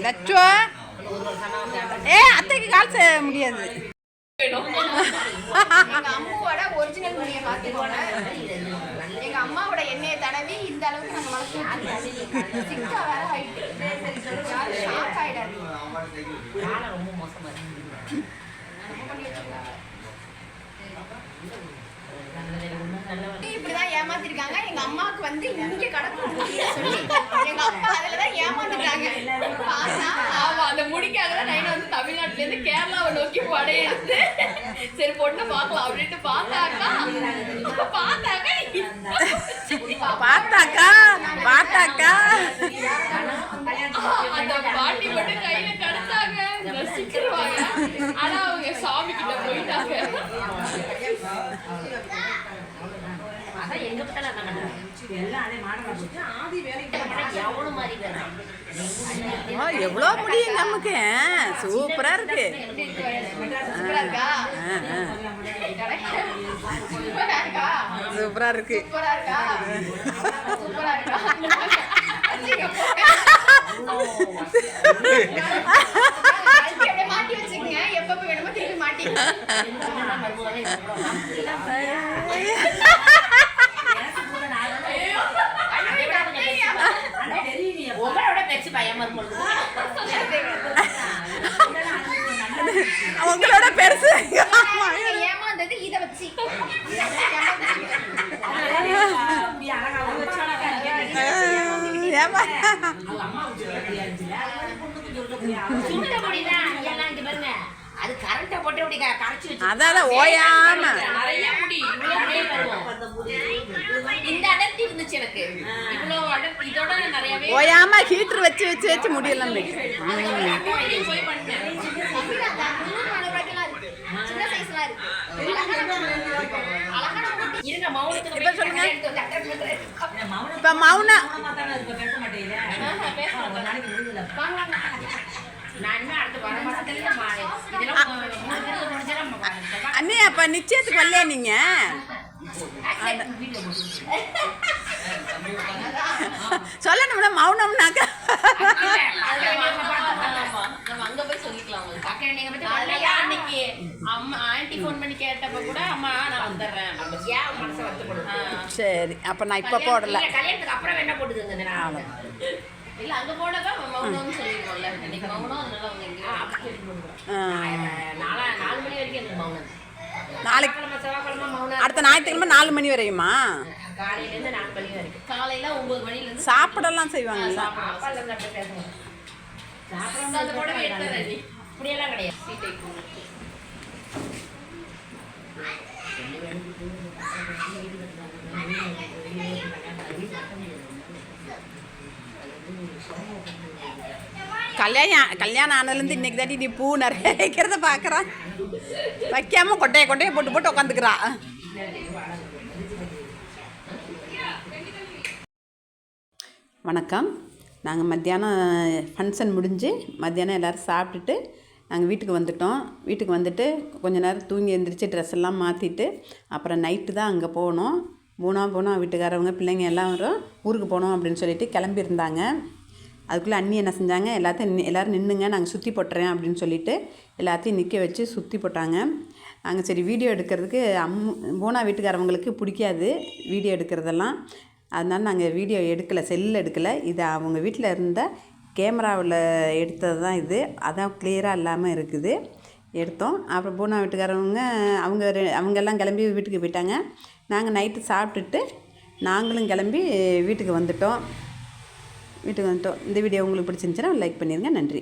லட்சுவா அத்தைக்கு கால் செய்ய முடியாது. எங்க அம்மாவோட ஒரிஜினல் முடியை பார்த்துக்கோங்க. எங்க அம்மாவோட எண்ணெயை தடவி இந்த அளவுக்கு நாங்க வளர்த்து சிக்கா வேற ஆயிட்டு ஷாக் ஆயிடாது. ரொம்ப மோசமா இருக்கு. இப்படிதான் ஏமாத்திருக்காங்க. எங்க அம்மாவுக்கு வந்து இங்க கடக்கும் சொல்லி எங்க அப்பா அதுலதான் ஏமாந்துட்டாங்க. அந்த முடிக்காக தான் நான் வந்து தமிழ்நாட்டுல இருந்து கேரளாவை நோக்கி படையெடுத்து சரி பொண்ணை பார்க்கலாம் அப்படின்ட்டு பார்த்தாக்கா அந்த பாட்டி மட்டும் கையில கடத்தாங்க ரசிக்கிறவாங்க. ஆனா அவங்க சாமி கிட்ட போயிட்டாங்க. எவ்வளோ முடியும் நமக்கு. சூப்பரா இருக்கு. சூப்பரா இருக்கு. மாட்டி வச்சுக்கங்க. எப்ப வேணுமோ திருப்பி மாட்டிங்க. உங்களோட பெருசு ஏமாந்தது இத வச்சு. அது கரண்ட போட்டு அப்படி கரைச்சு வச்சு அதான் ஓயாம நிறைய முடி இந்த அடர்த்தி இருந்துச்சு எனக்கு. இவ்வளவு அடர்த்தி இதோட நிறையவே ஓயாம ஹீட்டர் வச்சு வச்சு வச்சு முடியலாம். போய் பண்ணேன். சின்ன சைஸ்ல இருங்க மௌனத்துக்கு இப்ப சொல்லுங்க. இப்ப மௌன அண்ணே அப்ப நிச்சயத்துக்கு வரலையா நீங்க? சொல்லணும்னா மௌனம்னாக்கா அங்க போய் சொல்லிக்கலாம். ஆன்டி போன் பண்ணி கேட்டப்ப கூட அம்மா நான் வந்துடுறேன். ஏன் மனசை வருத்தப்படும். சரி அப்ப நான் இப்ப போடல. கல்யாணத்துக்கு அப்புறம் என்ன போட்டுதுங்க இல்ல அங்க போனதா மௌனம்னு சொல்லிருக்கோம்ல. இன்னைக்கு மௌனம் அதனால அவங்க எங்கேயோ 4 மணி வரைக்கும் எனக்கு மௌனம். நாளைக்கு செவ்வாய்க்கிழமை மௌனம். அடுத்த ஞாயிற்றுக்கிழமை 4 மணி வரையுமா? காலையில இருந்து 4 மணி வரைக்கும். காலையில 9 மணில இருந்து சாப்பிடலாம் செய்வாங்க. அது கூட இப்படியெல்லாம் கிடையாது. கல்யாணம் ஆனதுலேருந்து இன்னைக்கு தாண்டி நீ பூ நிறைய வைக்கிறத பார்க்குறான். வைக்காம கொட்டையை போட்டு போட்டு உட்காந்துக்கிறா. வணக்கம். நாங்கள் மத்தியானம் ஃபங்க்ஷன் முடிஞ்சு மத்தியானம் எல்லோரும் சாப்பிட்டுட்டு நாங்கள் வீட்டுக்கு வந்துட்டோம். வீட்டுக்கு வந்துட்டு கொஞ்ச நேரம் தூங்கி எழுந்திரிச்சு ட்ரெஸ் எல்லாம் மாற்றிட்டு அப்புறம் நைட்டு தான் அங்கே போனோம். போனோம் வீட்டுக்காரவங்க பிள்ளைங்க எல்லாரும் ஊருக்கு போனோம் அப்படின்னு சொல்லிட்டு கிளம்பியிருந்தாங்க. அதுக்குள்ளே அண்ணி என்ன செஞ்சாங்க, எல்லோரும் நின்றுங்க நாங்கள் சுற்றி போட்டுறேன் அப்படின்னு சொல்லிட்டு எல்லாத்தையும் நிற்க வச்சு சுற்றி போட்டாங்க. நாங்கள் சரி வீடியோ எடுக்கிறதுக்கு போனா வீட்டுக்காரவங்களுக்கு பிடிக்காது வீடியோ எடுக்கிறதெல்லாம். அதனால நாங்கள் வீடியோ எடுக்கலை, செல்லில் எடுக்கலை. இது அவங்க வீட்டில் இருந்த கேமராவில் எடுத்தது தான் இது. அதான் கிளியராக இல்லாமல் இருக்குது. எடுத்தோம். அப்புறம் பூனா வீட்டுக்காரவங்க அவங்கெல்லாம் கிளம்பி வீட்டுக்கு போயிட்டாங்க. நாங்கள் நைட்டு சாப்பிட்டுட்டு நாங்களும் கிளம்பி வீட்டுக்கு வந்துட்டோம். இந்த வீடியோ உங்களுக்கு பிடிச்சிருந்துச்சுன்னா லைக் பண்ணிடுங்க. நன்றி.